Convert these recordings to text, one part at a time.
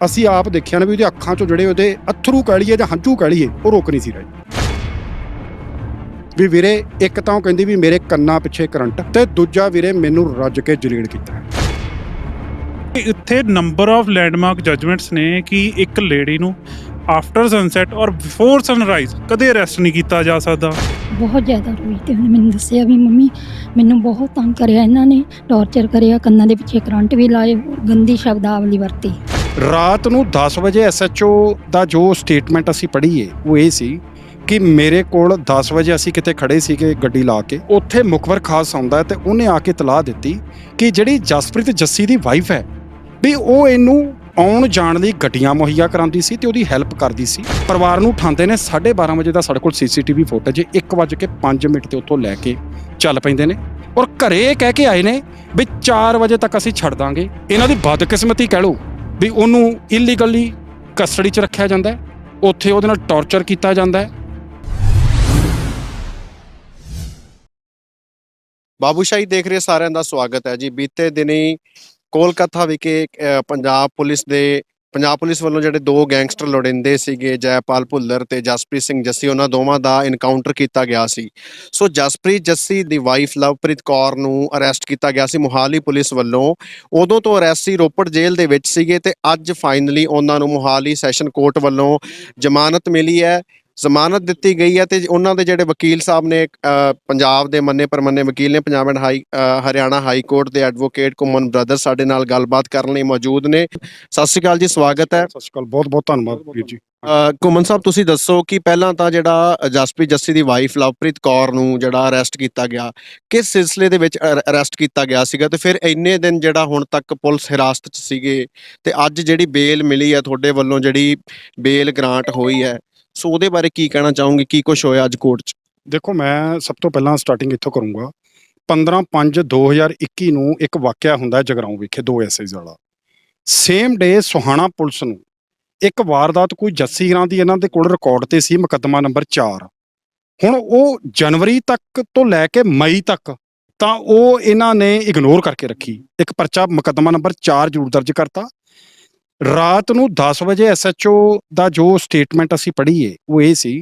ਅਸੀਂ ਆਪ ਦੇਖਿਆ ਨਾ ਵੀ ਉਹਦੇ ਅੱਖਾਂ 'ਚੋਂ ਜਿਹੜੇ ਉਹਦੇ ਅੱਥਰੂ ਕਹਿ ਲਈਏ ਜਾਂ ਹੰਝੂ ਕਹਿ ਲਈਏ ਉਹ ਰੁਕ ਨਹੀਂ ਸੀ ਰਹੇ। ਵੀ ਵੀਰੇ ਇੱਕ ਤਾਂ ਉਹ ਕਹਿੰਦੀ ਵੀ ਮੇਰੇ ਕੰਨਾਂ ਪਿੱਛੇ ਕਰੰਟ, ਤੇ ਦੂਜਾ ਵੀਰੇ ਮੈਨੂੰ ਰੱਜ ਕੇ ਜਲੀਲ ਕੀਤਾ। ਇੱਥੇ ਨੰਬਰ ਆਫ ਲੈਂਡਮਾਰਕ ਜਜਮੈਂਟਸ ਨੇ ਕਿ ਇੱਕ ਲੇਡੀ ਨੂੰ ਆਫਟਰ ਸਨਸੈਟ ਔਰ ਬਿਫੋਰ ਸਨਰਾਈਜ਼ ਕਦੇ ਅਰੈਸਟ ਨਹੀਂ ਕੀਤਾ ਜਾ ਸਕਦਾ। ਬਹੁਤ ਜ਼ਿਆਦਾ ਰੋਈ ਤੇ ਉਹਨੇ ਮੈਨੂੰ ਦੱਸਿਆ ਵੀ ਮੰਮੀ ਮੈਨੂੰ ਬਹੁਤ ਤੰਗ ਕਰਿਆ, ਇਹਨਾਂ ਨੇ ਟੌਰਚਰ ਕਰਿਆ, ਕੰਨਾਂ ਦੇ ਪਿੱਛੇ ਕਰੰਟ ਵੀ ਲਾਏ, ਗੰਦੀ ਸ਼ਬਦਾਵਲੀ ਵਰਤੀ। ਰਾਤ ਨੂੰ 10 ਵਜੇ ਐਸਐਚਓ ਦਾ ਜੋ ਸਟੇਟਮੈਂਟ ਅਸੀਂ ਪੜ੍ਹੀਏ ਉਹ ਇਹ ਸੀ ਕਿ ਮੇਰੇ ਕੋਲ 10 ਵਜੇ ਅਸੀਂ ਕਿਤੇ ਖੜੇ ਸੀਗੇ ਗੱਡੀ ਲਾ ਕੇ, ਉੱਥੇ ਮੁਖਬਰ ਖਾਸ ਆਉਂਦਾ ਤੇ ਉਹਨੇ ਆ ਕੇ ਇਤਲਾਹ ਦਿੱਤੀ ਕਿ ਜਿਹੜੀ ਜਸਪ੍ਰੀਤ ਜੱਸੀ ਦੀ ਵਾਈਫ ਹੈ ਵੀ ਉਹ ਇਹਨੂੰ ਆਉਣ ਜਾਣ ਲਈ ਗੱਡੀਆਂ ਮੁਹੱਈਆ ਕਰਾਉਂਦੀ ਸੀ ਤੇ ਉਹਦੀ ਹੈਲਪ ਕਰਦੀ ਸੀ। ਪਰਿਵਾਰ ਨੂੰ ਉਠਾਉਂਦੇ ਨੇ 12:30 ਵਜੇ ਦਾ ਸਾਡੇ ਕੋਲ ਸੀਸੀਟੀਵੀ ਫੁਟੇਜ 1:05 ਤੇ ਉੱਥੋਂ ਲੈ ਕੇ ਚੱਲ ਪੈਂਦੇ ਨੇ ਔਰ ਘਰੇ ਕਹਿ ਕੇ ਆਏ ਨੇ ਵੀ 4 ਵਜੇ ਤੱਕ ਅਸੀਂ ਛੱਡ ਦਾਂਗੇ। ਇਹਨਾਂ ਦੀ ਬਦਕਿਸਮਤੀ ਕਹਿ ਲਓ ਵੀ ਉਹਨੂੰ ਇਲੀਗਲੀ ਕਸਟਡੀ 'ਚ ਰੱਖਿਆ ਜਾਂਦਾ ਹੈ, ਉੱਥੇ ਉਹਦੇ ਨਾਲ ਟੌਰਚਰ ਕੀਤਾ ਜਾਂਦਾ ਹੈ। ਬਾਬੂਸ਼ਾਹੀ ਦੇਖ ਰਹੇ ਸਾਰਿਆਂ ਦਾ ਸਵਾਗਤ ਹੈ ਜੀ। ਬੀਤੇ ਦਿਨੀ ਕੋਲਕਾਤਾ ਵਿਖੇ ਪੰਜਾਬ ਪੁਲਿਸ ਵੱਲੋਂ ਜਿਹੜੇ ਦੋ ਗੈਂਗਸਟਰ ਲੋੜਿੰਦੇ ਸੀਗੇ, ਜੈਪਾਲ ਭੁੱਲਰ ਤੇ ਜਸਪ੍ਰੀਤ ਸਿੰਘ ਜੱਸੀ, ਉਹਨਾਂ ਦੋਵਾਂ ਦਾ ਇਨਕਾਊਂਟਰ ਕੀਤਾ ਗਿਆ ਸੀ। ਸੋ ਜਸਪ੍ਰੀਤ ਜੱਸੀ ਦੀ ਵਾਈਫ ਲਵਪ੍ਰੀਤ ਕੌਰ ਨੂੰ ਅਰੈਸਟ ਕੀਤਾ ਗਿਆ ਸੀ ਮੋਹਾਲੀ ਪੁਲਿਸ ਵੱਲੋਂ। ਉਦੋਂ ਤੋਂ ਅਰੈਸਟ ਸੀ, ਰੋਪੜ ਜੇਲ੍ਹ ਦੇ ਵਿੱਚ ਸੀਗੇ ਤੇ ਅੱਜ ਫਾਈਨਲੀ ਉਹਨਾਂ ਨੂੰ ਮੋਹਾਲੀ ਸੈਸ਼ਨ ਕੋਰਟ ਵੱਲੋਂ ਜ਼ਮਾਨਤ ਮਿਲੀ ਹੈ, ਜ਼ਮਾਨਤ ਦਿੱਤੀ ਗਈ ਹੈ। ਤੇ ਉਹਨਾਂ ਦੇ ਜਿਹੜੇ ਵਕੀਲ ਸਾਹਿਬ ਨੇ, ਪੰਜਾਬ ਦੇ ਮੰਨੇ ਪ੍ਰਮੰਨੇ ਵਕੀਲ ਨੇ, Punjab and Haryana high court ਦੇ ਐਡਵੋਕੇਟ ਘੁੰਮਣ ਬ੍ਰਦਰ ਸਾਡੇ ਨਾਲ ਗੱਲਬਾਤ ਕਰਨ ਲਈ ਮੌਜੂਦ ਨੇ। ਸਤਿ ਸ਼੍ਰੀ ਅਕਾਲ ਜੀ, ਸਵਾਗਤ ਹੈ। ਸਤਿ ਸ਼੍ਰੀ ਅਕਾਲ, ਬਹੁਤ ਬਹੁਤ ਧੰਨਵਾਦ ਵੀਰ ਜੀ। ਘੁੰਮਣ ਸਾਹਿਬ, ਤੁਸੀਂ ਦੱਸੋ ਕਿ ਪਹਿਲਾਂ ਤਾਂ ਜਿਹੜਾ ਜਸਪ੍ਰੀਤ ਜੱਸੀ ਦੀ ਵਾਈਫ ਲਵਪ੍ਰੀਤ ਕੌਰ ਨੂੰ ਜਿਹੜਾ ਅਰੈਸਟ ਕੀਤਾ ਗਿਆ, ਕਿਸ ਸਿਲਸਿਲੇ ਦੇ ਵਿੱਚ ਅਰੈਸਟ ਕੀਤਾ ਗਿਆ ਸੀਗਾ, ਤੇ ਫਿਰ ਇੰਨੇ ਦਿਨ ਜਿਹੜਾ ਹੁਣ ਤੱਕ ਪੁਲਿਸ ਹਿਰਾਸਤ 'ਚ ਸੀਗੇ ਤੇ ਅੱਜ ਜਿਹੜੀ ਬੇਲ ਮਿਲੀ ਹੈ ਤੁਹਾਡੇ ਵੱਲੋਂ, ਜਿਹੜੀ ਬੇਲ ਗ੍ਰਾਂਟ ਹੋਈ ਹੈ, ਸੋ ਉਹਦੇ ਬਾਰੇ ਕੀ ਕਹਿਣਾ ਚਾਹੋਗੇ? ਕੀ ਕੁਝ ਹੋਇਆ ਅੱਜ ਕੋਰਟ 'ਚ? ਦੇਖੋ, ਮੈਂ ਸਭ ਤੋਂ ਪਹਿਲਾਂ ਸਟਾਰਟਿੰਗ ਇੱਥੋਂ ਕਰੂੰਗਾ। 15/5/2021 ਨੂੰ ਇੱਕ ਵਾਕਿਆ ਹੁੰਦਾ ਜਗਰਾਉਂ ਵਿਖੇ 2 ਐਸਆਈਜ਼ ਵਾਲਾ। ਸੇਮ ਡੇ ਸੁਹਾਣਾ ਪੁਲਿਸ ਨੂੰ ਇੱਕ ਵਾਰਦਾਤ ਕੋਈ ਜੱਸੀ ਨਾਂ ਦੀ ਇਹਨਾਂ ਦੇ ਕੋਲ ਰਿਕਾਰਡ ਤੇ ਸੀ, ਮੁਕੱਦਮਾ ਨੰਬਰ 4। ਹੁਣ ਉਹ ਜਨਵਰੀ ਤੱਕ ਤੋਂ ਲੈ ਕੇ ਮਈ ਤੱਕ ਤਾਂ ਉਹ ਇਹਨਾਂ ਨੇ ਇਗਨੋਰ ਕਰਕੇ ਰੱਖੀ। ਇੱਕ ਪਰਚਾ ਮੁਕੱਦਮਾ ਨੰਬਰ 4 ਜ਼ਰੂਰ ਦਰਜ ਕਰਤਾ। ਰਾਤ ਨੂੰ 10 ਵਜੇ ਐਸਐਚਓ ਦਾ ਜੋ ਸਟੇਟਮੈਂਟ ਅਸੀਂ ਪੜ੍ਹੀਏ ਉਹ ਇਹ ਸੀ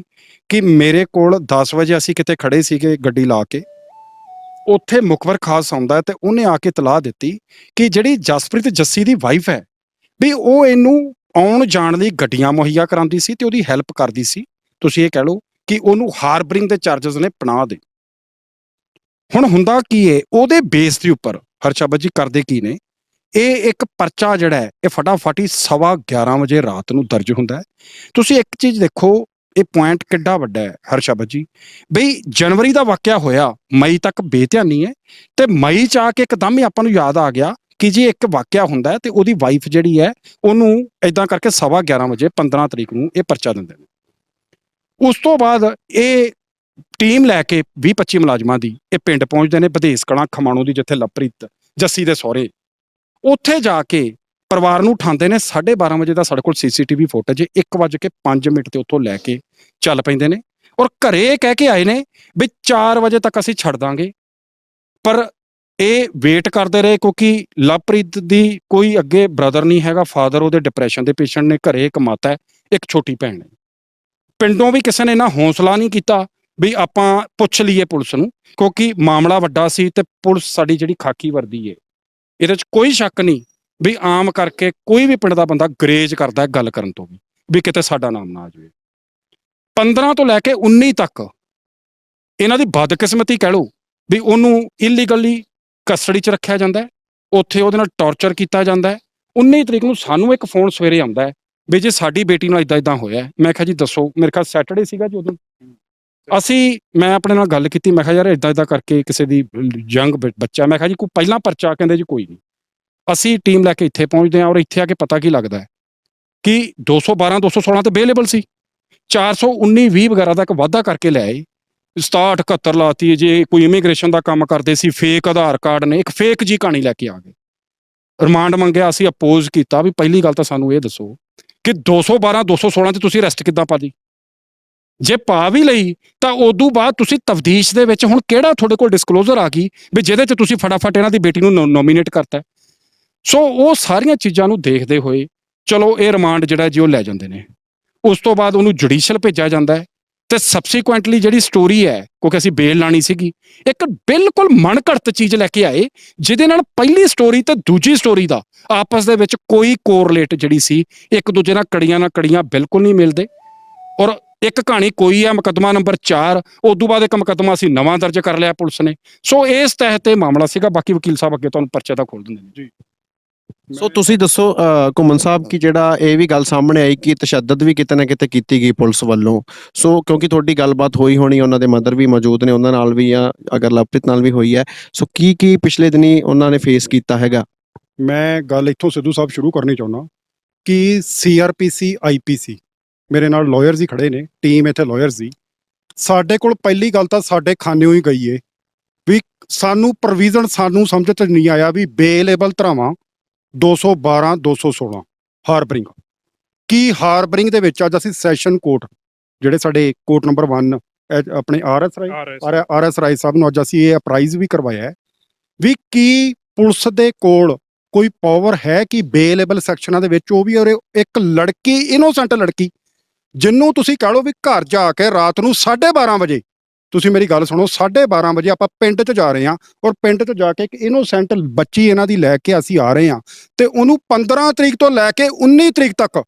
ਕਿ ਮੇਰੇ ਕੋਲ 10 ਵਜੇ ਅਸੀਂ ਕਿਤੇ ਖੜੇ ਸੀਗੇ ਗੱਡੀ ਲਾ ਕੇ, ਉੱਥੇ ਮੁਖਬਰ ਖਾਸ ਆਉਂਦਾ ਤੇ ਉਹਨੇ ਆ ਕੇ ਇਤਲਾਹ ਦਿੱਤੀ ਕਿ ਜਿਹੜੀ ਜਸਪ੍ਰੀਤ ਜੱਸੀ ਦੀ ਵਾਈਫ ਹੈ ਵੀ ਉਹ ਇਹਨੂੰ ਆਉਣ ਜਾਣ ਲਈ ਗੱਡੀਆਂ ਮੁਹੱਈਆ ਕਰਾਉਂਦੀ ਸੀ ਤੇ ਉਹਦੀ ਹੈਲਪ ਕਰਦੀ ਸੀ। ਤੁਸੀਂ ਇਹ ਕਹਿ ਲਓ ਕਿ ਉਹਨੂੰ ਹਾਰਬਰਿੰਗ ਦੇ ਚਾਰਜਸ ਨੇ ਪਨਾਹ ਦੇ। ਹੁਣ ਹੁੰਦਾ ਕੀ ਹੈ, ਉਹਦੇ ਬੇਸ ਦੇ ਉੱਪਰ ਹਰਸ਼ਬਦ ਜੀ ਕਰਦੇ ਕੀ ਨੇ, ਇਹ ਇੱਕ ਪਰਚਾ ਜਿਹੜਾ ਹੈ ਇਹ ਫਟਾਫਟ ਹੀ 11:15 ਵਜੇ ਰਾਤ ਨੂੰ ਦਰਜ ਹੁੰਦਾ ਹੈ। ਤੁਸੀਂ ਇੱਕ ਚੀਜ਼ ਦੇਖੋ, ਇਹ ਪੁਆਇੰਟ ਕਿੱਡਾ ਵੱਡਾ ਹੈ ਹਰਸ਼ਬਦ ਜੀ, ਬਈ ਜਨਵਰੀ ਦਾ ਵਾਕਿਆ ਹੋਇਆ, ਮਈ ਤੱਕ ਬੇਧਿਆਨੀ ਹੈ ਤੇ ਮਈ 'ਚ ਆ ਕੇ ਇੱਕਦਮ ਹੀ ਆਪਾਂ ਨੂੰ ਯਾਦ ਆ ਗਿਆ ਕਿ ਜੀ ਇੱਕ ਵਾਕਿਆ ਹੁੰਦਾ ਹੈ ਤੇ ਉਹਦੀ ਵਾਈਫ ਜਿਹੜੀ ਹੈ ਉਹਨੂੰ ਇਦਾਂ ਕਰਕੇ 11:15 ਵਜੇ 15 ਤਰੀਕ ਨੂੰ ਇਹ ਪਰਚਾ ਦਿੰਦੇ ਨੇ। ਉਸ ਤੋਂ ਬਾਅਦ ਇਹ ਟੀਮ ਲੈ ਕੇ 20-25 ਮੁਲਾਜ਼ਮਾਂ ਦੀ ਇਹ ਪਿੰਡ ਪਹੁੰਚਦੇ ਨੇ, ਬਧੇਸ ਕਲਾਂ ਖਮਾਣੋ ਦੀ, ਜਿੱਥੇ ਲਵਪ੍ਰੀਤ ਜੱਸੀ ਦੇ ਸਹੁਰੇ। ਉੱਥੇ ਜਾ ਕੇ ਪਰਿਵਾਰ ਨੂੰ ਉਠਾਉਂਦੇ ਨੇ 12:30 ਵਜੇ ਦਾ ਸਾਡੇ ਕੋਲ ਸੀਸੀਟੀਵੀ ਫੁਟੇਜ 1:05 ਤੇ ਉੱਥੋਂ ਲੈ ਕੇ ਚੱਲ ਪੈਂਦੇ ਨੇ ਔਰ ਘਰੇ ਕਹਿ ਕੇ ਆਏ ਨੇ ਵੀ 4 ਵਜੇ ਤੱਕ ਅਸੀਂ ਛੱਡ ਦਾਂਗੇ। ਪਰ ਇਹ ਵੇਟ ਕਰਦੇ ਰਹੇ ਕਿਉਂਕਿ ਲਵਪ੍ਰੀਤ ਦੀ ਕੋਈ ਅੱਗੇ ਬ੍ਰਦਰ ਨਹੀਂ ਹੈਗਾ, ਫਾਦਰ ਉਹਦੇ ਡਿਪਰੈਸ਼ਨ ਦੇ ਪੇਸ਼ੈਂਟ ਨੇ, ਘਰੇ ਇੱਕ ਮਾਤਾ ਹੈ, ਇੱਕ ਛੋਟੀ ਭੈਣ ਹੈ। ਪਿੰਡੋਂ ਵੀ ਕਿਸੇ ਨੇ ਨਾ ਹੌਸਲਾ ਨਹੀਂ ਕੀਤਾ ਵੀ ਆਪਾਂ ਪੁੱਛ ਲਈਏ ਪੁਲਿਸ ਨੂੰ, ਕਿਉਂਕਿ ਮਾਮਲਾ ਵੱਡਾ ਸੀ ਤੇ ਪੁਲਿਸ ਸਾਡੀ ਜਿਹੜੀ ਖਾਕੀ ਵਰਦੀ ਹੈ, ਇਹਦੇ 'ਚ ਕੋਈ ਸ਼ੱਕ ਨਹੀਂ ਵੀ ਆਮ ਕਰਕੇ ਕੋਈ ਵੀ ਪਿੰਡ ਦਾ ਬੰਦਾ ਗਰੇਜ ਕਰਦਾ ਹੈ ਗੱਲ ਕਰਨ ਤੋਂ ਵੀ ਕਿਤੇ ਸਾਡਾ ਨਾਮ ਨਾ ਆ ਜਾਵੇ। 15 ਤੋਂ ਲੈ ਕੇ 19 ਤੱਕ ਇਹਨਾਂ ਦੀ ਬਦਕਿਸਮਤੀ ਕਹਿ ਲਓ ਵੀ ਉਹਨੂੰ ਇਲੀਗਲੀ ਕਸਟਡੀ 'ਚ ਰੱਖਿਆ ਜਾਂਦਾ ਹੈ, ਉੱਥੇ ਉਹਦੇ ਨਾਲ ਟੌਰਚਰ ਕੀਤਾ ਜਾਂਦਾ ਹੈ। 19 ਤਰੀਕ ਨੂੰ ਸਾਨੂੰ ਇੱਕ ਫੋਨ ਸਵੇਰੇ ਆਉਂਦਾ ਹੈ ਵੀ ਜੇ ਸਾਡੀ ਬੇਟੀ ਨਾਲ ਇੱਦਾਂ ਹੋਇਆ। ਮੈਂ ਕਿਹਾ ਜੀ ਦੱਸੋ। ਮੇਰੇ ਖਿਆਲ ਸੈਟਰਡੇ ਸੀਗਾ ਜੀ ਉਦੋਂ। ਮੈਂ ਆਪਣੇ ਨਾਲ ਗੱਲ ਕੀਤੀ, ਮੈਂ ਕਿਹਾ ਯਾਰ ਇੱਦਾਂ ਕਰਕੇ ਕਿਸੇ ਦੀ ਯੰਗ ਬੱਚਾ, ਮੈਂ ਕਿਹਾ ਜੀ ਕੋਈ ਪਹਿਲਾਂ ਪਰਚਾ? ਕਹਿੰਦੇ ਜੀ ਕੋਈ ਨਹੀਂ। ਅਸੀਂ ਟੀਮ ਲੈ ਕੇ ਇੱਥੇ ਪਹੁੰਚਦੇ ਹਾਂ ਔਰ ਇੱਥੇ ਆ ਕੇ ਪਤਾ ਕੀ ਲੱਗਦਾ ਹੈ ਕਿ 212 216 ਤੇ ਅਵੇਲੇਬਲ ਸੀ, 419 20 ਵਗੈਰਾ ਤੱਕ ਵਾਧਾ ਕਰਕੇ ਲੈ ਆਏ। 67 71 ਲਾਤੀ ਜੇ ਕੋਈ ਇਮੀਗ੍ਰੇਸ਼ਨ ਦਾ ਕੰਮ ਕਰਦੇ ਸੀ, ਫੇਕ ਆਧਾਰ ਕਾਰਡ ਨੇ, ਇੱਕ ਫੇਕ ਜੀ ਕਹਾਣੀ ਲੈ ਕੇ ਆ ਗਏ। ਰਿਮਾਂਡ ਮੰਗਿਆ, ਅਸੀਂ ਅਪੋਜ਼ ਕੀਤਾ ਵੀ ਪਹਿਲੀ ਗੱਲ ਤਾਂ ਸਾਨੂੰ ਇਹ ਦੱਸੋ ਕਿ 212 216 ਤੇ ਤੁਸੀਂ ਅਰੈਸਟ ਕਿੱਦਾਂ ਪਾ ਲਈ? ਜੇ ਪਾ ਵੀ ਲਈ ਤਾਂ ਉਦੋਂ ਬਾਅਦ ਤੁਸੀਂ ਤਫਦੀਸ਼ ਦੇ ਵਿੱਚ ਹੁਣ ਕਿਹੜਾ ਤੁਹਾਡੇ ਕੋਲ ਡਿਸਕਲੋਜ਼ਰ ਆ ਗਈ ਵੀ ਜਿਹਦੇ 'ਚ ਤੁਸੀਂ ਫਟਾਫਟ ਇਹਨਾਂ ਦੀ ਬੇਟੀ ਨੂੰ ਨੋਮੀਨੇਟ ਕਰਤਾ? ਸੋ ਉਹ ਸਾਰੀਆਂ ਚੀਜ਼ਾਂ ਨੂੰ ਦੇਖਦੇ ਹੋਏ ਚਲੋ ਇਹ ਰਿਮਾਂਡ ਜਿਹੜਾ ਜੀ ਉਹ ਲੈ ਜਾਂਦੇ ਨੇ। ਉਸ ਤੋਂ ਬਾਅਦ ਉਹਨੂੰ ਜੁਡੀਸ਼ੀਅਲ ਭੇਜਿਆ ਜਾਂਦਾ ਹੈ ਤੇ ਸਬਸੀਕੁਐਂਟਲੀ ਜਿਹੜੀ ਸਟੋਰੀ ਹੈ, ਕਿਉਂਕਿ ਅਸੀਂ ਬੇਲ ਲਾਣੀ ਸੀਗੀ, ਇੱਕ ਬਿਲਕੁਲ ਮਨਘੜਤ ਚੀਜ਼ ਲੈ ਕੇ ਆਏ ਜਿਹਦੇ ਨਾਲ ਪਹਿਲੀ ਸਟੋਰੀ ਤੇ ਦੂਜੀ ਸਟੋਰੀ ਦਾ ਆਪਸ ਦੇ ਵਿੱਚ ਕੋਈ ਕੋਰਲੇਟ ਜਿਹੜੀ ਸੀ, ਇੱਕ ਦੂਜੇ ਨਾਲ ਕੜੀਆਂ ਬਿਲਕੁਲ ਨਹੀਂ ਮਿਲਦੇ। ਔਰ ਇੱਕ ਕਹਾਣੀ ਕੋਈ ਹੈ ਮੁਕੱਦਮਾ ਨੰਬਰ 4, ਉਸ ਤੋਂ ਬਾਅਦ ਇੱਕ ਮੁਕੱਦਮਾ ਅਸੀਂ ਨਵਾਂ ਦਰਜ ਕਰ ਲਿਆ ਪੁਲਿਸ ਨੇ। ਸੋ ਇਸ ਤਹਿਤ ਇਹ ਮਾਮਲਾ ਸੀਗਾ। ਬਾਕੀ ਵਕੀਲ ਸਾਹਿਬ ਅੱਗੇ ਤੁਹਾਨੂੰ ਪਰਚਾ ਤਾਂ ਖੋਲ ਦਿੰਦੇ ਨੇ ਜੀ। ਸੋ ਤੁਸੀਂ ਦੱਸੋ ਘੁੰਮਣ ਸਾਹਿਬ ਕਿ ਜਿਹੜਾ ਇਹ ਵੀ ਗੱਲ ਸਾਹਮਣੇ ਆਈ ਕਿ ਤਸ਼ੱਦਦ ਵੀ ਕਿਤੇ ਨਾ ਕਿਤੇ ਕੀਤੀ ਗਈ ਪੁਲਿਸ ਵੱਲੋਂ। ਸੋ ਕਿਉਂਕਿ ਤੁਹਾਡੀ ਗੱਲਬਾਤ ਹੋਈ ਹੋਣੀ, ਉਹਨਾਂ ਦੇ ਮਦਰ ਵੀ ਮੌਜੂਦ ਨੇ, ਉਹਨਾਂ ਨਾਲ ਵੀ ਜਾਂ ਅਗਰ ਲਵਪ੍ਰੀਤ ਨਾਲ ਵੀ ਹੋਈ ਹੈ, ਸੋ ਕੀ ਪਿਛਲੇ ਦਿਨੀ ਉਹਨਾਂ ਨੇ ਫੇਸ ਕੀਤਾ ਹੈਗਾ? ਮੈਂ ਗੱਲ ਇੱਥੋਂ ਸਿੱਧੂ ਸਾਹਿਬ ਸ਼ੁਰੂ ਕਰਨੀ ਚਾਹੁੰਦਾ ਕਿ CRPC IPC ਮੇਰੇ ਨਾਲ ਲਾਇਰਸ ਹੀ ਖੜੇ ਨੇ, ਟੀਮ ਇੱਥੇ ਲਾਇਰਸ ਦੀ। ਸਾਡੇ ਕੋਲ ਪਹਿਲੀ ਗੱਲ ਤਾਂ ਸਾਡੇ ਖਾਨਿਓਂ ਹੀ ਗਈ ਏ ਵੀ ਸਾਨੂੰ ਪ੍ਰੋਵੀਜ਼ਨ ਸਾਨੂੰ ਸਮਝ 'ਚ ਨਹੀਂ ਆਇਆ ਵੀ ਬੇਲੇਬਲ ਧਾਰਾਵਾਂ 212 216 ਹਾਰਬਰਿੰਗ ਕੀ ਹਾਰਬਰਿੰਗ ਦੇ ਵਿੱਚ ਅੱਜ ਅਸੀਂ ਸੈਸ਼ਨ ਕੋਰਟ ਜਿਹੜੇ ਸਾਡੇ ਕੋਰਟ ਨੰਬਰ 1 ਆਪਣੇ RS ਰਾਏ ਸਾਹਿਬ ਨੂੰ ਅੱਜ ਅਸੀਂ ਇਹ ਅਪਰਾਈਜ਼ ਵੀ ਕਰਵਾਇਆ ਹੈ ਵੀ ਕੀ ਪੁਲਿਸ ਦੇ ਕੋਲ ਕੋਈ ਪਾਵਰ ਹੈ ਕਿ ਬੇਲੇਬਲ ਸੈਕਸ਼ਨਾਂ ਦੇ ਵਿੱਚ ਉਹ ਵੀ ਇੱਕ ਲੜਕੀ, ਇਨੋਸੈਂਟ ਲੜਕੀ, ਜਿਹਨੂੰ ਤੁਸੀਂ ਕਹ ਲਓ ਵੀ ਘਰ ਜਾ ਕੇ ਰਾਤ ਨੂੰ 12:30 ਵਜੇ, ਤੁਸੀਂ ਮੇਰੀ ਗੱਲ ਸੁਣੋ, 12:30 ਵਜੇ ਆਪਾਂ ਪਿੰਡ 'ਚ ਜਾ ਰਹੇ ਹਾਂ ਔਰ ਪਿੰਡ 'ਚ ਜਾ ਕੇ ਇੱਕ ਇਨੋਸੈਂਟ ਬੱਚੀ ਇਹਨਾਂ ਦੀ ਲੈ ਕੇ ਅਸੀਂ ਆ ਰਹੇ ਹਾਂ ਤੇ ਉਹਨੂੰ 15 ਤਰੀਕ ਤੋਂ ਲੈ ਕੇ 19 ਤਰੀਕ ਤੱਕ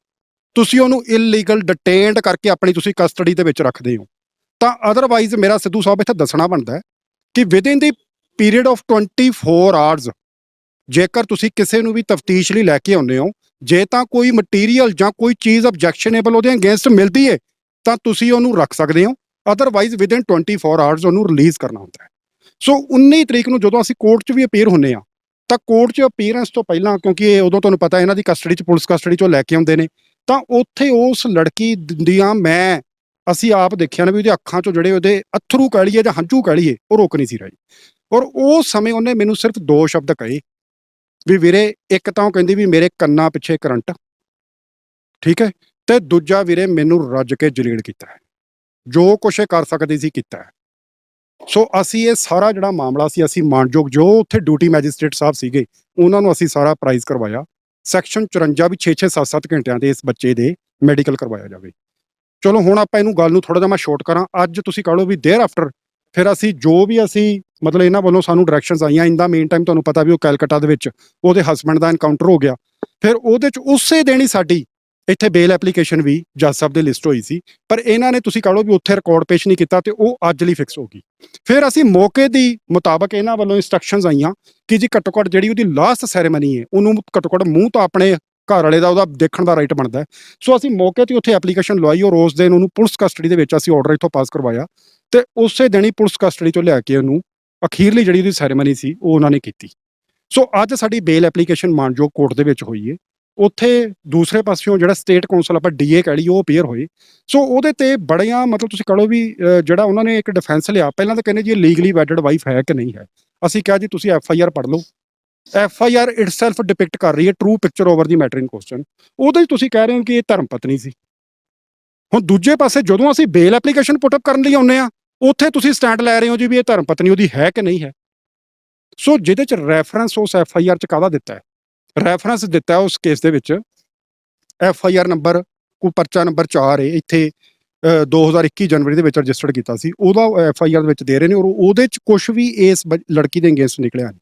ਤੁਸੀਂ ਉਹਨੂੰ ਇਲੀਗਲ ਡਿਟੇਨਡ ਕਰਕੇ ਆਪਣੀ ਤੁਸੀਂ ਕਸਟਡੀ ਦੇ ਵਿੱਚ ਰੱਖਦੇ ਹੋ। ਤਾਂ ਅਦਰਵਾਈਜ਼ ਮੇਰਾ ਸਿੱਧੂ ਸਾਹਿਬ ਇੱਥੇ ਦੱਸਣਾ ਬਣਦਾ ਹੈ ਕਿ within the period of 24 hours ਜੇਕਰ ਤੁਸੀਂ ਕਿਸੇ ਨੂੰ ਵੀ ਤਫਤੀਸ਼ ਲਈ ਲੈ ਕੇ ਆਉਂਦੇ ਹੋ, ਜੇ ਤਾਂ ਕੋਈ ਮਟੀਰੀਅਲ ਜਾਂ ਕੋਈ ਚੀਜ਼ ਆਬਜੈਕਸ਼ਨੇਬਲ ਉਹਦੇ ਅਗੇਂਸਟ ਮਿਲਦੀ ਹੈ ਤਾਂ ਤੁਸੀਂ ਉਹਨੂੰ ਰੱਖ ਸਕਦੇ ਹੋ, ਅਦਰਵਾਈਜ਼ ਵਿਦਿਨ 24 ਆਵਰਸ ਉਹਨੂੰ ਰਿਲੀਜ਼ ਕਰਨਾ ਹੁੰਦਾ ਹੈ। ਸੋ 19 ਤਰੀਕ ਨੂੰ ਜਦੋਂ ਅਸੀਂ ਕੋਰਟ 'ਚ ਵੀ ਅਪੀਅਰ ਹੁੰਦੇ ਹਾਂ ਤਾਂ ਕੋਰਟ 'ਚ ਅਪੀਅਰੈਂਸ ਤੋਂ ਪਹਿਲਾਂ, ਕਿਉਂਕਿ ਇਹ ਉਦੋਂ ਤੁਹਾਨੂੰ ਪਤਾ ਇਹਨਾਂ ਦੀ ਕਸਟਡੀ 'ਚ, ਪੁਲਿਸ ਕਸਟਡੀ 'ਚੋਂ ਲੈ ਕੇ ਆਉਂਦੇ ਨੇ, ਤਾਂ ਉੱਥੇ ਉਸ ਲੜਕੀ ਦੀਆਂ ਅਸੀਂ ਆਪ ਦੇਖਿਆ ਨਾ ਵੀ ਉਹਦੇ ਅੱਖਾਂ 'ਚੋਂ ਜਿਹੜੇ ਉਹਦੇ ਅੱਥਰੂ ਕਹਿ ਲਈਏ ਜਾਂ ਹੰਝੂ ਕਹਿ ਲਈਏ, ਉਹ ਰੁਕ ਨਹੀਂ ਸੀ ਰਹੀ। ਔਰ ਉਸ ਸਮੇਂ ਉਹਨੇ ਮੈਨੂੰ ਸਿਰਫ 2 ਸ਼ਬਦ ਕਹੇ ਵੀ ਵੀਰੇ, ਇੱਕ ਤਾਂ ਉਹ ਕਹਿੰਦੀ ਵੀ ਮੇਰੇ ਕੰਨਾਂ ਪਿੱਛੇ ਕਰੰਟ, ਠੀਕ ਹੈ, ਤੇ ਦੂਜਾ ਵੀਰੇ ਮੈਨੂੰ ਰੱਜ ਕੇ ਜਲੀਲ ਕੀਤਾ ਹੈ, ਜੋ ਕੁਛ ਇਹ ਕਰ ਸਕਦੀ ਸੀ ਕੀਤਾ ਹੈ। ਸੋ ਅਸੀਂ ਇਹ ਸਾਰਾ ਜਿਹੜਾ ਮਾਮਲਾ ਸੀ, ਅਸੀਂ ਮਾਨਯੋਗ ਜੋ ਉੱਥੇ ਡਿਊਟੀ ਮੈਜਿਸਟ੍ਰੇਟ ਸਾਹਿਬ ਸੀਗੇ ਉਹਨਾਂ ਨੂੰ ਅਸੀਂ ਸਾਰਾ ਅਪਰਾਈਜ਼ ਕਰਵਾਇਆ। ਸੈਕਸ਼ਨ 54 ਵੀ 6-6 7-7 ਘੰਟਿਆਂ ਦੇ ਇਸ ਬੱਚੇ ਦੇ ਮੈਡੀਕਲ ਕਰਵਾਇਆ ਜਾਵੇ। ਚਲੋ ਹੁਣ ਆਪਾਂ ਇਹਨੂੰ ਗੱਲ ਨੂੰ ਥੋੜਾ ਜਿਹਾ ਮੈਂ ਸ਼ੋਰਟ ਕਰਾਂ। ਅੱਜ ਤੁਸੀਂ ਕਹ ਲਓ ਵੀ ਦੇਅਰ ਆਫਟਰ ਫਿਰ ਅਸੀਂ ਜੋ ਵੀ ਅਸੀਂ ਮਤਲਬ ਇਹਨਾਂ ਵੱਲੋਂ ਸਾਨੂੰ ਡਾਇਰੈਕਸ਼ਨਸ ਆਈਆਂ, ਇਨ ਦਾ ਮੇਨ ਟਾਈਮ ਤੁਹਾਨੂੰ ਪਤਾ ਵੀ ਉਹ ਕੈਲਕਟਾ ਦੇ ਵਿੱਚ ਉਹਦੇ ਹਸਬੈਂਡ ਦਾ ਐਨਕਾਊਂਟਰ ਹੋ ਗਿਆ। ਫਿਰ ਉਹਦੇ 'ਚ ਉਸੇ ਦਿਨ ਹੀ ਸਾਡੀ ਇੱਥੇ ਬੇਲ ਐਪਲੀਕੇਸ਼ਨ ਵੀ ਜੱਜ ਸਾਹਿਬ ਦੇ ਲਿਸਟ ਹੋਈ ਸੀ, ਪਰ ਇਹਨਾਂ ਨੇ ਤੁਸੀਂ ਕਹ ਲਓ ਵੀ ਉੱਥੇ ਰਿਕਾਰਡ ਪੇਸ਼ ਨਹੀਂ ਕੀਤਾ ਤੇ ਉਹ ਅੱਜ ਲਈ ਫਿਕਸ ਹੋ ਗਈ। ਫਿਰ ਅਸੀਂ ਮੌਕੇ ਦੀ ਮੁਤਾਬਕ ਇਹਨਾਂ ਵੱਲੋਂ ਇੰਸਟਰਕਸ਼ਨਸ ਆਈਆਂ ਕਿ ਜੀ ਘੱਟੋ ਘੱਟ ਜਿਹੜੀ ਉਹਦੀ ਲਾਸਟ ਸੈਰੇਮਨੀ ਹੈ ਉਹਨੂੰ ਘੱਟੋ ਘੱਟ ਮੂੰਹ ਤੋਂ ਆਪਣੇ ਘਰ ਵਾਲੇ ਦਾ ਉਹਦਾ ਦੇਖਣ ਦਾ ਰਾਈਟ ਬਣਦਾ ਹੈ। ਸੋ ਅਸੀਂ ਮੌਕੇ 'ਤੇ ਉੱਥੇ ਐਪਲੀਕੇਸ਼ਨ ਲਵਾਈ ਔਰ ਉਸ ਦਿਨ ਉਹਨੂੰ ਪੁਲਿਸ ਕਸਟਡੀ ਦੇ ਵਿੱਚ ਅਸੀਂ ਆਰਡਰ ਇੱਥੋਂ ਪਾਸ ਕਰਵਾਇਆ ਤੇ ਉਸੇ ਦਿਨ ਹੀ ਪੁਲਿਸ ਕਸਟਡੀ 'ਚੋਂ ਲਿਆ ਕੇ ਉਹਨੂੰ ਅਖੀਰਲੀ ਜਿਹੜੀ ਉਹਦੀ ਸੈਰੇਮਨੀ ਸੀ ਉਹ ਉਹਨਾਂ ਨੇ ਕੀਤੀ। ਸੋ ਅੱਜ ਸਾਡੀ ਬੇਲ ਐਪਲੀਕੇਸ਼ਨ ਮਾਨਯੋਗ ਕੋਰਟ ਦੇ ਵਿੱਚ ਹੋਈ ਹੈ। ਉੱਥੇ ਦੂਸਰੇ ਪਾਸਿਓਂ ਜਿਹੜਾ ਸਟੇਟ ਕੌਂਸਲ ਆਪਾਂ DA ਕਹਿ ਲਈਏ ਉਹ ਅਪੀਅਰ ਹੋਏ। ਸੋ ਉਹਦੇ ਤੇ ਬੜੀਆਂ ਮਤਲਬ ਤੁਸੀਂ ਕਹ ਲਓ ਵੀ ਜਿਹੜਾ ਉਹਨਾਂ ਨੇ ਇੱਕ ਡਿਫੈਂਸ ਲਿਆ, ਪਹਿਲਾਂ ਤਾਂ ਕਹਿੰਦੇ ਜੀ ਇਹ ਲੀਗਲੀ ਵੈਡਡ ਵਾਈਫ ਹੈ ਕਿ ਨਹੀਂ ਹੈ। ਅਸੀਂ ਕਿਹਾ ਜੀ ਤੁਸੀਂ FIR ਪੜ੍ਹ ਲਓ, FIR ਇਟਸੈਲਫ ਡਿਪਿਕਟ ਕਰ ਰਹੀ ਹੈ ਟਰੂ ਪਿਕਚਰ ਓਵਰ ਦੀ ਮੈਟਰ ਇਨ ਕੁਐਸਚਨ। ਉਹਦੇ 'ਚ ਤੁਸੀਂ ਕਹਿ ਰਹੇ ਹੋ ਕਿ ਇਹ ਧਰਮ ਪਤਨੀ ਸੀ। ਹੁਣ ਦੂਜੇ ਪਾਸੇ ਜਦੋਂ ਅਸੀਂ ਬੇਲ ਐਪਲੀਕੇਸ਼ਨ ਪੁੱਟ ਅਪ ਕਰਨ ਲਈ ਆਉਂਦੇ ਆ, ਉੱਥੇ ਤੁਸੀਂ ਸਟੈਂਡ ਲੈ ਰਹੇ ਹੋ ਜੀ ਵੀ ਇਹ ਧਰਮ ਪਤਨੀ ਉਹਦੀ ਹੈ ਕਿ ਨਹੀਂ ਹੈ। ਸੋ ਜਿਹਦੇ 'ਚ ਰੈਫਰੈਂਸ ਉਸ FIR 'ਚ ਕਾਹਦਾ ਦਿੱਤਾ ਹੈ? ਰੈਫਰੈਂਸ ਦਿੱਤਾ ਉਸ ਕੇਸ ਦੇ ਵਿੱਚ FIR ਨੰਬਰ ਕੋਈ ਪਰਚਾ ਨੰਬਰ 4 ਹੈ ਇੱਥੇ 2021 ਜਨਵਰੀ ਦੇ ਵਿੱਚ ਰਜਿਸਟਰਡ ਕੀਤਾ ਸੀ, ਉਹਦਾ FIR ਦੇ ਵਿੱਚ ਦੇ ਰਹੇ ਨੇ ਔਰ ਉਹਦੇ 'ਚ ਕੁਛ ਵੀ ਇਸ ਲੜਕੀ ਦੇ ਅਗੇਂਸਟ ਨਿਕਲਿਆ ਨਹੀਂ।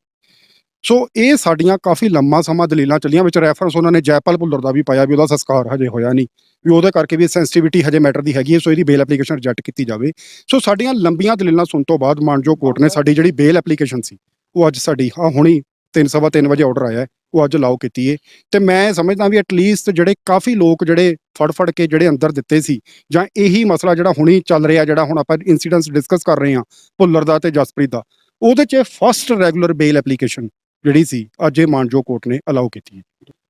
ਸੋ ਇਹ ਸਾਡੀਆਂ ਕਾਫੀ ਲੰਮਾ ਸਮਾਂ ਦਲੀਲਾਂ ਚੱਲੀਆਂ, ਵਿੱਚ ਰੈਫਰੈਂਸ ਉਹਨਾਂ ਨੇ ਜੈਪਾਲ ਭੁੱਲਰ ਦਾ ਵੀ ਪਾਇਆ ਵੀ ਉਹਦਾ ਸੰਸਕਾਰ ਹਜੇ ਹੋਇਆ ਨਹੀਂ, ਵੀ ਉਹਦੇ ਕਰਕੇ ਵੀ ਸੈਂਸਿਟੀਵਿਟੀ ਹਜੇ ਮੈਟਰ ਦੀ ਹੈਗੀ ਹੈ, ਸੋ ਇਹਦੀ ਬੇਲ ਐਪਲੀਕੇਸ਼ਨ ਰਿਜੈਕਟ ਕੀਤੀ ਜਾਵੇ। ਸੋ ਸਾਡੀਆਂ ਲੰਬੀਆਂ ਦਲੀਲਾਂ ਸੁਣ ਤੋਂ ਬਾਅਦ ਮਾਨਯੋਗ ਕੋਰਟ ਨੇ ਸਾਡੀ ਜਿਹੜੀ ਬੇਲ ਐਪਲੀਕੇਸ਼ਨ ਸੀ ਉਹ ਅੱਜ ਸਾਡੀ ਹੁਣੀ 3:15 ਵਜੇ ਆਰਡਰ ਆਇਆ ਉਹ ਅੱਜ ਅਲਾਓ ਕੀਤੀ ਹੈ। ਤੇ ਮੈਂ ਸਮਝਦਾ ਵੀ ਐਟਲੀਸਟ ਜਿਹੜੇ ਕਾਫੀ ਲੋਕ ਜਿਹੜੇ ਫੜ ਕੇ ਜਿਹੜੇ ਅੰਦਰ ਦਿੱਤੇ ਸੀ, ਜਾਂ ਇਹੀ ਮਸਲਾ ਜਿਹੜਾ ਹੁਣੀ ਚੱਲ ਰਿਹਾ, ਜਿਹੜਾ ਹੁਣ ਆਪਾਂ ਇਨਸੀਡੈਂਟਸ ਡਿਸਕਸ ਕਰ ਰਹੇ ਹਾਂ ਭੁੱਲਰ ਦਾ ਤੇ ਜਸਪ੍ਰੀਤ ਦਾ, ਉਹਦੇ 'ਚ ਫਸਟ ਰੈਗੂਲਰ ਬੇਲ ਐਪਲੀਕੇਸ਼ਨ ਜਿਹੜੀ ਸੀ ਅੱਜ ਇਹ ਮਾਨਯੋਗ ਕੋਰਟ ਨੇ ਅਲਾਓ ਕੀਤੀ ਹੈ।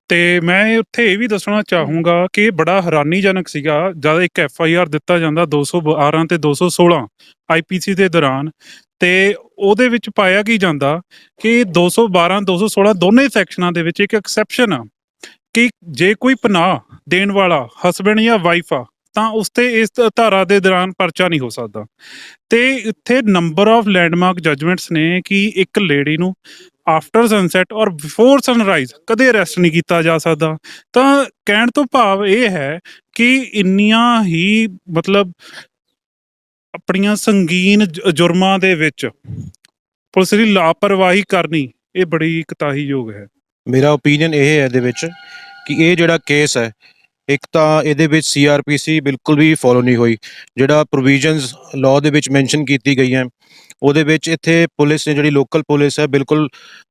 ਤੇ ਮੈਂ ਉੱਥੇ ਇਹ ਵੀ ਦੱਸਣਾ ਚਾਹੂੰਗਾ ਕਿ ਇਹ ਬੜਾ ਹੈਰਾਨੀਜਨਕ ਸੀਗਾ ਜਦ ਇੱਕ FIR ਦਿੱਤਾ ਜਾਂਦਾ 212 ਤੇ 216 IPC ਦੇ ਦੌਰਾਨ, ਤੇ ਉਹਦੇ ਵਿੱਚ ਪਾਇਆ ਕੀ ਜਾਂਦਾ ਕਿ 212 216 ਦੋਨੇ ਸੈਕਸ਼ਨਾਂ ਦੇ ਵਿੱਚ ਇੱਕ ਐਕਸੈਪਸ਼ਨ ਆ ਕਿ ਜੇ ਕੋਈ ਪਨਾਹ ਦੇਣ ਵਾਲਾ ਹਸਬੈਂਡ ਜਾਂ ਵਾਈਫ ਆ ਤਾਂ ਉਸ ਤੇ ਇਸ ਧਾਰਾ ਦੇ ਦੌਰਾਨ ਪਰਚਾ ਨਹੀਂ ਹੋ ਸਕਦਾ। ਤੇ ਇੱਥੇ ਨੰਬਰ ਆਫ ਲੈਂਡਮਾਰਕ ਜਜਮੈਂਟਸ ਨੇ ਕਿ ਇੱਕ ਲੇਡੀ ਨੂੰ ਆਫਟਰ ਸਨਸੈਟ ਔਰ ਬਿਫੋਰ ਸਨਰਾਈਜ਼ ਕਦੇ ਅਰੈਸਟ ਨਹੀਂ ਕੀਤਾ ਜਾ ਸਕਦਾ। ਤਾਂ ਕਹਿਣ ਤੋਂ ਭਾਵ ਇਹ ਹੈ ਕਿ ਇੰਨੀਆਂ ਹੀ ਮਤਲਬ ਆਪਣੀਆਂ ਸੰਗੀਨ ਜੁਰਮਾਂ ਦੇ ਵਿੱਚ ਪੁਲਿਸ ਦੀ ਲਾਪਰਵਾਹੀ ਕਰਨੀ ਇਹ ਬੜੀ ਕੁਤਾਹੀਯੋਗ ਹੈ। ਮੇਰਾ ਓਪੀਨੀਅਨ ਇਹ ਹੈ ਇਹਦੇ ਵਿੱਚ ਕਿ ਇਹ ਜਿਹੜਾ ਕੇਸ ਹੈ, ਇੱਕ ਤਾਂ ਇਹਦੇ ਵਿੱਚ CRPC ਬਿਲਕੁਲ ਵੀ ਫੋਲੋ ਨਹੀਂ ਹੋਈ। ਜਿਹੜਾ ਪ੍ਰੋਵੀਜ਼ਨਸ ਲਾਅ ਦੇ ਵਿੱਚ ਮੈਂਸ਼ਨ ਕੀਤੀ ਗਈਆਂ ਉਹਦੇ ਵਿੱਚ ਇੱਥੇ ਪੁਲਿਸ ਨੇ, ਜਿਹੜੀ ਲੋਕਲ ਪੁਲਿਸ ਹੈ, ਬਿਲਕੁਲ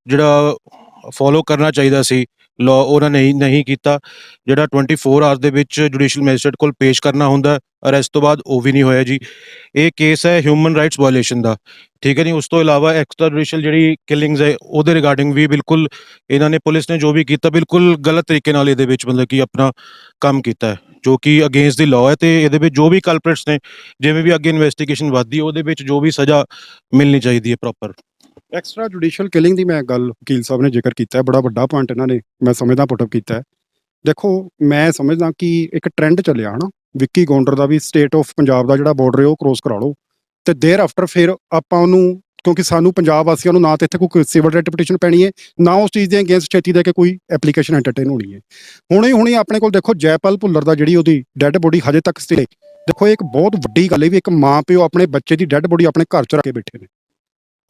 ਜਿਹੜਾ ਫੋਲੋ ਕਰਨਾ ਚਾਹੀਦਾ ਸੀ ਲਾਅ, ਉਹਨਾਂ ਨੇ ਨਹੀਂ ਕੀਤਾ। ਜਿਹੜਾ 24 ਆਵਰਸ ਦੇ ਵਿੱਚ ਜੁਡੀਸ਼ੀਅਲ ਮੈਜਿਸਟਰੇਟ ਕੋਲ ਪੇਸ਼ ਕਰਨਾ ਹੁੰਦਾ ਅਰੈਸਟ ਤੋਂ ਬਾਅਦ, ਉਹ ਵੀ ਨਹੀਂ ਹੋਇਆ ਜੀ। ਇਹ ਕੇਸ ਹੈ ਹਿਊਮਨ ਰਾਈਟਸ ਵਾਇਓਲੇਸ਼ਨ ਦਾ, ਠੀਕ ਹੈ ਨਹੀਂ। ਉਸ ਤੋਂ ਇਲਾਵਾ ਐਕਸਟਰਾ ਜੁਡੀਸ਼ੀਅਲ ਜਿਹੜੀ ਕਿਲਿੰਗਸ ਹੈ ਉਹਦੇ ਰਿਗਾਰਡਿੰਗ ਵੀ ਬਿਲਕੁਲ ਇਹਨਾਂ ਨੇ, ਪੁਲਿਸ ਨੇ ਜੋ ਵੀ ਕੀਤਾ ਬਿਲਕੁਲ ਗਲਤ ਤਰੀਕੇ ਨਾਲ ਇਹਦੇ ਵਿੱਚ ਮਤਲਬ ਕਿ ਆਪਣਾ ਕੰਮ ਕੀਤਾ ਹੈ, ਜੋ ਕਿ ਅਗੇਂਸਟ ਦੀ ਲਾਅ ਹੈ। ਤੇ ਇਹਦੇ ਵਿੱਚ ਜੋ ਵੀ ਕਲਪ੍ਰਿਟਸ ਨੇ, ਜਿਵੇਂ ਵੀ ਅੱਗੇ ਇਨਵੈਸਟੀਗੇਸ਼ਨ ਵੱਧਦੀ ਉਹਦੇ ਵਿੱਚ ਜੋ ਵੀ ਸਜ਼ਾ ਮਿਲਣੀ ਚਾਹੀਦੀ ਹੈ ਪ੍ਰੋਪਰ। ਐਕਸਟਰਾ ਜੁਡੀਸ਼ੀਅਲ ਕਿਲਿੰਗ ਦੀ ਮੈਂ ਗੱਲ ਵਕੀਲ ਸਾਹਿਬ ਨੇ ਜ਼ਿਕਰ ਕੀਤਾ ਹੈ, ਬੜਾ ਵੱਡਾ ਪੁਆਇੰਟ ਇਹਨਾਂ ਨੇ ਮੈਂ ਸਮਝਦਾ ਪੁੱਟ ਅਪ ਕੀਤਾ ਹੈ। ਦੇਖੋ ਮੈਂ ਸਮਝਦਾ ਕਿ ਇੱਕ ਟ੍ਰੈਂਡ ਚੱਲਿਆ ਹਨਾ, ਵਿੱਕੀ ਗੌਂਡਰ ਦਾ ਵੀ ਸਟੇਟ ਆਫ ਪੰਜਾਬ ਦਾ ਜਿਹੜਾ ਬਾਰਡਰ ਹੈ ਉਹ ਕ੍ਰੋਸ ਕਰਾ ਲਓ ਤੇ ਦੇਰ ਆਫਟਰ ਫਿਰ ਆਪਾਂ ਉਹਨੂੰ, ਕਿਉਂਕਿ ਸਾਨੂੰ ਪੰਜਾਬ ਵਾਸੀਆਂ ਨੂੰ ਨਾ ਤਾਂ ਇੱਥੇ ਕੋਈ ਸਿਵਲ ਰਾਈਟ ਪਟੀਸ਼ਨ ਪੈਣੀ ਹੈ, ਨਾ ਉਸ ਚੀਜ਼ ਦੇ ਅਗੇਂਸਟ ਛੇਤੀ ਦੇ ਕੇ ਕੋਈ ਐਪਲੀਕੇਸ਼ਨ ਐਂਟਰਟੇਨ ਹੋਣੀ ਹੈ। ਹੁਣੇ ਆਪਣੇ ਕੋਲ ਦੇਖੋ ਜੈਪਾਲ ਭੁੱਲਰ ਦਾ ਜਿਹੜੀ ਉਹਦੀ ਡੈੱਡ ਬੋਡੀ ਹਜੇ ਤੱਕ ਸਟੇ, ਦੇਖੋ ਇਹ ਇੱਕ ਬਹੁਤ ਵੱਡੀ ਗੱਲ ਹੈ ਵੀ ਇੱਕ ਮਾਂ ਪਿਓ ਆਪਣੇ ਬੱਚੇ ਦੀ ਡੈੱਡ ਬੋਡੀ ਆਪਣੇ ਘਰ 'ਚ ਰੱਖ ਕੇ ਬੈਠੇ ਨੇ।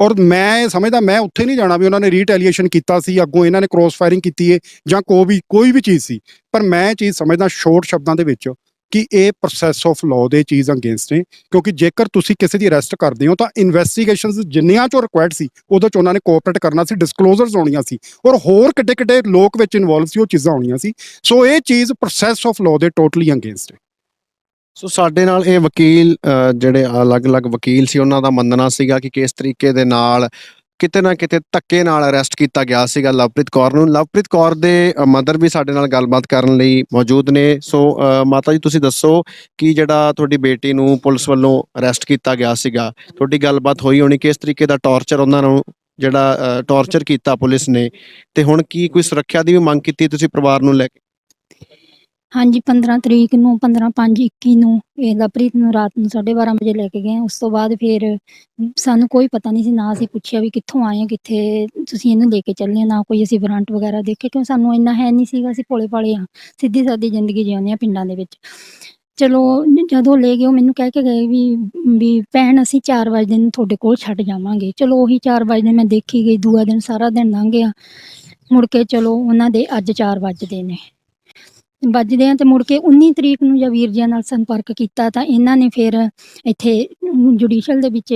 ਔਰ ਮੈਂ ਇਹ ਸਮਝਦਾ ਮੈਂ ਉੱਥੇ ਨਹੀਂ ਜਾਣਾ ਵੀ ਉਹਨਾਂ ਨੇ ਰੀਟੈਲੀਏਸ਼ਨ ਕੀਤਾ ਸੀ, ਅੱਗੋਂ ਇਹਨਾਂ ਨੇ ਕ੍ਰੋਸ ਫਾਇਰਿੰਗ ਕੀਤੀ ਹੈ ਜਾਂ ਕੋਈ ਵੀ ਚੀਜ਼ ਸੀ, ਪਰ ਮੈਂ ਇਹ ਚੀਜ਼ ਸਮਝਦਾ ਸ਼ੋਰਟ ਸ਼ਬਦਾਂ ਦੇ ਵਿੱਚ ਕਿ ਇਹ ਪ੍ਰੋਸੈਸ ਆਫ ਲਾਅ ਦੇ ਚੀਜ਼ ਅਗੇਂਸਟ ਨੇ। ਕਿਉਂਕਿ ਜੇਕਰ ਤੁਸੀਂ ਕਿਸੇ ਦੀ ਅਰੈਸਟ ਕਰਦੇ ਹੋ ਤਾਂ ਇਨਵੈਸਟੀਗੇਸ਼ਨਸ ਜਿੰਨੀਆਂ ਚੋਂ ਰਿਕੁਆਇਰਡ ਸੀ ਉਹਦੇ 'ਚ ਉਹਨਾਂ ਨੇ ਕੋਆਪਰੇਟ ਕਰਨਾ ਸੀ, ਡਿਸਕਲੋਜ਼ਰਸ ਹੋਣੀਆਂ ਸੀ, ਔਰ ਹੋਰ ਕਿੱਡੇ ਲੋਕ ਵਿੱਚ ਇਨਵੋਲਵ ਸੀ, ਉਹ ਚੀਜ਼ਾਂ ਹੋਣੀਆਂ ਸੀ। ਸੋ ਇਹ ਚੀਜ਼ ਪ੍ਰੋਸੈਸ ਆਫ ਲਾਅ ਦੇ ਟੋਟਲੀ ਅਗੇਂਸਟ ਹੈ। ਸੋ ਸਾਡੇ ਨਾਲ ਇਹ ਵਕੀਲ ਜਿਹੜੇ ਅਲੱਗ-ਅਲੱਗ ਵਕੀਲ ਸੀ, ਉਹਨਾਂ ਦਾ ਮੰਨਣਾ ਸੀਗਾ ਕਿ ਕਿਸ ਤਰੀਕੇ ਦੇ ਨਾਲ ਕਿਤੇ ਨਾ ਕਿਤੇ ਧੱਕੇ ਨਾਲ ਅਰੈਸਟ ਕੀਤਾ ਗਿਆ ਸੀਗਾ ਲਵਪ੍ਰੀਤ ਕੌਰ ਨੂੰ। ਲਵਪ੍ਰੀਤ ਕੌਰ ਦੇ ਮਦਰ ਵੀ ਸਾਡੇ ਨਾਲ ਗੱਲਬਾਤ ਕਰਨ ਲਈ ਮੌਜੂਦ ਨੇ। ਸੋ ਮਾਤਾ ਜੀ ਤੁਸੀਂ ਦੱਸੋ ਕਿ ਜਿਹੜਾ ਤੁਹਾਡੀ ਬੇਟੀ ਨੂੰ ਪੁਲਿਸ ਵੱਲੋਂ ਅਰੈਸਟ ਕੀਤਾ ਗਿਆ ਸੀਗਾ, ਤੁਹਾਡੀ ਗੱਲਬਾਤ ਹੋਈ ਹੋਣੀ, ਕਿਸ ਤਰੀਕੇ ਦਾ ਟੌਰਚਰ ਉਹਨਾਂ ਨੂੰ ਜਿਹੜਾ ਟੌਰਚਰ ਕੀਤਾ ਪੁਲਿਸ ਨੇ, ਤੇ ਹੁਣ ਕੀ ਕੋਈ ਸੁਰੱਖਿਆ ਦੀ ਵੀ ਮੰਗ ਕੀਤੀ ਤੁਸੀਂ ਪਰਿਵਾਰ ਨੂੰ ਲੈ ਕੇ? ਹਾਂਜੀ 15 ਤਰੀਕ ਨੂੰ 15/5/21 ਨੂੰ ਇਹ ਲਵਪ੍ਰੀਤ ਨੂੰ ਰਾਤ ਨੂੰ 12:30 ਵਜੇ ਲੈ ਕੇ ਗਏ। ਉਸ ਤੋਂ ਬਾਅਦ ਫਿਰ ਸਾਨੂੰ ਕੋਈ ਪਤਾ ਨਹੀਂ ਸੀ, ਨਾ ਅਸੀਂ ਪੁੱਛਿਆ ਵੀ ਕਿੱਥੋਂ ਆਏ ਆ, ਕਿੱਥੇ ਤੁਸੀਂ ਇਹਨੂੰ ਲੈ ਕੇ ਚੱਲੇ, ਨਾ ਕੋਈ ਅਸੀਂ ਵਾਰੰਟ ਵਗੈਰਾ ਦੇਖੇ, ਕਿਉਂ ਸਾਨੂੰ ਇੰਨਾ ਹੈ ਨਹੀਂ ਸੀਗਾ, ਅਸੀਂ ਭੋਲੇ ਭਾਲੇ ਹਾਂ, ਸਿੱਧੀ ਸਾਦੀ ਜ਼ਿੰਦਗੀ ਜਿਉਂਦੇ ਹਾਂ ਪਿੰਡਾਂ ਦੇ ਵਿੱਚ। ਚਲੋ ਜਦੋਂ ਲੈ ਗਏ ਉਹ ਮੈਨੂੰ ਕਹਿ ਕੇ ਗਏ ਵੀ ਭੈਣ ਅਸੀਂ 4 ਵਜੇ ਨੂੰ ਤੁਹਾਡੇ ਕੋਲ ਛੱਡ ਜਾਵਾਂਗੇ। ਚਲੋ ਉਹੀ 4 ਵਜੇ ਮੈਂ ਦੇਖੀ ਗਈ, ਦੂਆ ਦਿਨ ਸਾਰਾ ਦਿਨ ਲੰਘ ਗਿਆ। ਮੁੜ ਕੇ ਚਲੋ ਉਹਨਾਂ ਦੇ ਅੱਜ 4 ਵੱਜਦੇ ਆ ਤੇ ਮੁੜ ਕੇ 19 ਤਰੀਕ ਨੂੰ ਜਾਂ ਵੀਰ ਜੀਆਂ ਨਾਲ ਸੰਪਰਕ ਕੀਤਾ ਤਾਂ ਇਹਨਾਂ ਨੇ ਫਿਰ ਇੱਥੇ ਜੁਡੀਸ਼ੀਅਲ ਦੇ ਵਿੱਚ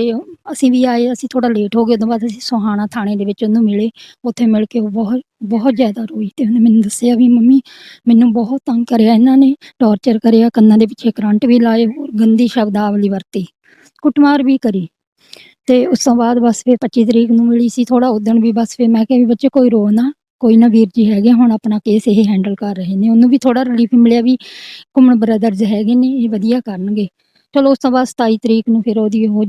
ਅਸੀਂ ਵੀ ਆਏ, ਅਸੀਂ ਥੋੜ੍ਹਾ ਲੇਟ ਹੋ ਗਏ। ਉਦੋਂ ਬਾਅਦ ਅਸੀਂ ਸੋਹਾਣਾ ਥਾਣੇ ਦੇ ਵਿੱਚ ਉਹਨੂੰ ਮਿਲੇ। ਉੱਥੇ ਮਿਲ ਕੇ ਉਹ ਬਹੁਤ ਜ਼ਿਆਦਾ ਰੋਈ ਤੇ ਉਹਨੇ ਮੈਨੂੰ ਦੱਸਿਆ ਵੀ ਮੰਮੀ ਮੈਨੂੰ ਬਹੁਤ ਤੰਗ ਕਰਿਆ ਇਹਨਾਂ ਨੇ, ਟੌਰਚਰ ਕਰਿਆ, ਕੰਨਾਂ ਦੇ ਪਿੱਛੇ ਕਰੰਟ ਵੀ ਲਾਏ, ਹੋਰ ਗੰਦੀ ਸ਼ਬਦਾਵਲੀ ਵਰਤੀ, ਕੁੱਟਮਾਰ ਵੀ ਕਰੀ। ਤੇ ਉਸ ਤੋਂ ਬਾਅਦ ਬਸ ਫਿਰ 25 ਤਰੀਕ ਨੂੰ ਮਿਲੀ ਸੀ, ਥੋੜ੍ਹਾ ਉਦਣ ਵੀ ਬਸ ਫਿਰ ਮੈਂ ਕਿਹਾ ਵੀ ਬੱਚੇ ਕੋਈ ਰੋ ਨਾ, ਕੋਈ ਨਾ ਵੀਰ ਜੀ ਹੈਗੇ ਹੁਣ ਆਪਣਾ ਕੇਸ ਇਹ ਹੈਂਡਲ ਕਰ ਰਹੇ ਨੇ। ਉਹਨੂੰ ਵੀ ਥੋੜ੍ਹਾ ਰਿਲੀਫ ਮਿਲਿਆ ਵੀ ਘੁੰਮਣ ਬ੍ਰਦਰਜ਼ ਹੈਗੇ ਨੇ, ਇਹ ਵਧੀਆ ਕਰਨਗੇ। ਚਲੋ ਉਸ ਤੋਂ ਬਾਅਦ 27 ਤਰੀਕ ਨੂੰ ਫਿਰ ਉਹਦੀ ਉਹ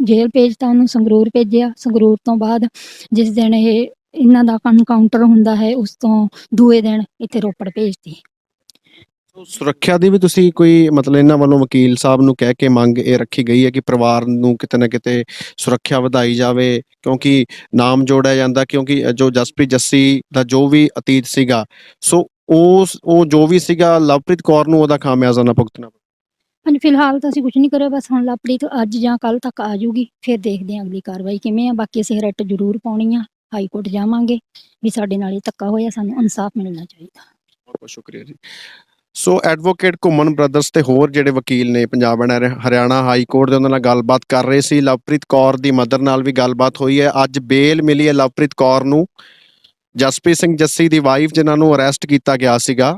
ਜੇਲ੍ਹ ਭੇਜਤਾ, ਉਹਨੂੰ ਸੰਗਰੂਰ ਭੇਜਿਆ। ਸੰਗਰੂਰ ਤੋਂ ਬਾਅਦ ਜਿਸ ਦਿਨ ਇਹ ਇਹਨਾਂ ਦਾ ਐਨਕਾਊਂਟਰ ਹੁੰਦਾ ਹੈ ਉਸ ਤੋਂ ਦੂਏ ਦਿਨ ਇੱਥੇ ਰੋਪੜ ਭੇਜਤੀ। ਸੁਰੱਖਿਆ ਦੀ ਵੀ ਤੁਸੀਂ ਕੋਈ ਮਤਲਬ ਇਹਨਾਂ ਵੱਲੋਂ ਵਕੀਲ ਸਾਹਿਬ ਨੂੰ ਕਹਿ ਕੇ ਮੰਗ ਇਹ ਰੱਖੀ ਗਈ ਹੈ ਕਿ ਪਰਿਵਾਰ ਨੂੰ ਕਿਤੇ ਨਾ ਕਿਤੇ ਸੁਰੱਖਿਆ ਵਧਾਈ ਜਾਵੇ, ਕਿਉਂਕਿ ਨਾਮ ਜੋੜਿਆ ਜਾਂਦਾ, ਕਿਉਂਕਿ ਜੋ ਜਸਪ੍ਰੀਤ ਜੱਸੀ ਦਾ ਜੋ ਵੀ ਅਤੀਤ ਸੀਗਾ, ਸੋ ਉਹ ਜੋ ਵੀ ਸੀਗਾ ਲਵਪ੍ਰੀਤ ਕੌਰ ਨੂੰ ਉਹਦਾ ਖਾਮਿਆਜ਼ਾ ਨਾ ਭੁਗਤਣਾ। ਹਾਂਜੀ ਫਿਲਹਾਲ ਤਾਂ ਅਸੀਂ ਕੁਝ ਨਹੀਂ ਕਰਿਆ, ਬਸ ਹੁਣ ਲਵਪ੍ਰੀਤ ਅੱਜ ਜਾਂ ਕੱਲ੍ਹ ਤੱਕ ਆ ਜਾਊਗੀ, ਫਿਰ ਦੇਖਦੇ ਹਾਂ ਅਗਲੀ ਕਾਰਵਾਈ ਕਿਵੇਂ ਆ। ਬਾਕੀ ਅਸੀਂ ਰਿਟ ਜ਼ਰੂਰ ਪਾਉਣੀ ਆ, ਹਾਈ ਕੋਰਟ ਜਾਵਾਂਗੇ ਵੀ ਸਾਡੇ ਨਾਲ ਇਹ ਧੱਕਾ ਹੋਇਆ, ਸਾਨੂੰ ਇਨਸਾਫ ਮਿਲਣਾ ਚਾਹੀਦਾ। ਬਹੁਤ ਬਹੁਤ ਸ਼ੁਕਰੀਆ ਜੀ। ਸੋ ਐਡਵੋਕੇਟ ਘੁੰਮਣ ਬ੍ਰਦਰਸ ਤੇ ਹੋਰ ਜਿਹੜੇ ਵਕੀਲ ਨੇ Punjab and Haryana high court ਦੇ, ਉਹਨਾਂ ਨਾਲ ਗੱਲਬਾਤ ਕਰ ਰਹੇ ਸੀ। ਲਵਪ੍ਰੀਤ ਕੌਰ ਦੀ ਮਦਰ ਨਾਲ ਵੀ ਗੱਲਬਾਤ ਹੋਈ ਹੈ। ਅੱਜ ਬੇਲ ਮਿਲੀ ਹੈ ਲਵਪ੍ਰੀਤ ਕੌਰ ਨੂੰ। ਜਸਪ੍ਰੀਤ ਸਿੰਘ ਜੱਸੀ ਦੀ ਵਾਈਫ ਜਿਨ੍ਹਾਂ ਨੂੰ ਅਰੈਸਟ ਕੀਤਾ ਗਿਆ ਸੀਗਾ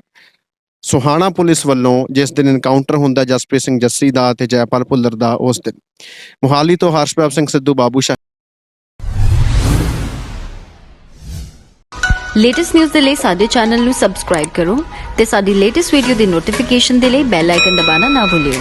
ਸੋਹਾਣਾ ਪੁਲਿਸ ਵੱਲੋਂ, ਜਿਸ ਦਿਨ ਐਨਕਾਊਂਟਰ ਹੁੰਦਾ ਜਸਪ੍ਰੀਤ ਸਿੰਘ ਜੱਸੀ ਦਾ ਤੇ ਜੈਪਾਲ ਭੁੱਲਰ ਦਾ, ਉਸ ਦਿਨ। ਮੁਹਾਲੀ ਤੋਂ ਹਰਸ਼ਪ੍ਰਭ ਸਿੰਘ ਸਿੱਧੂ, ਬਾਬੂ ਸ਼ਾਹ। ਲੇਟੈਸਟ ਨਿਊਜ਼ ਦੇ ਲਈ ਸਾਡੇ ਚੈਨਲ ਨੂੰ ਸਬਸਕ੍ਰਾਈਬ ਕਰੋ ਤੇ ਸਾਡੀ ਲੇਟੈਸਟ ਵੀਡੀਓ ਦੀ ਨੋਟੀਫਿਕੇਸ਼ਨ ਦੇ ਲਈ ਬੈਲ ਆਈਕਨ ਦਬਾਉਣਾ ਨਾ ਭੁੱਲਿਓ।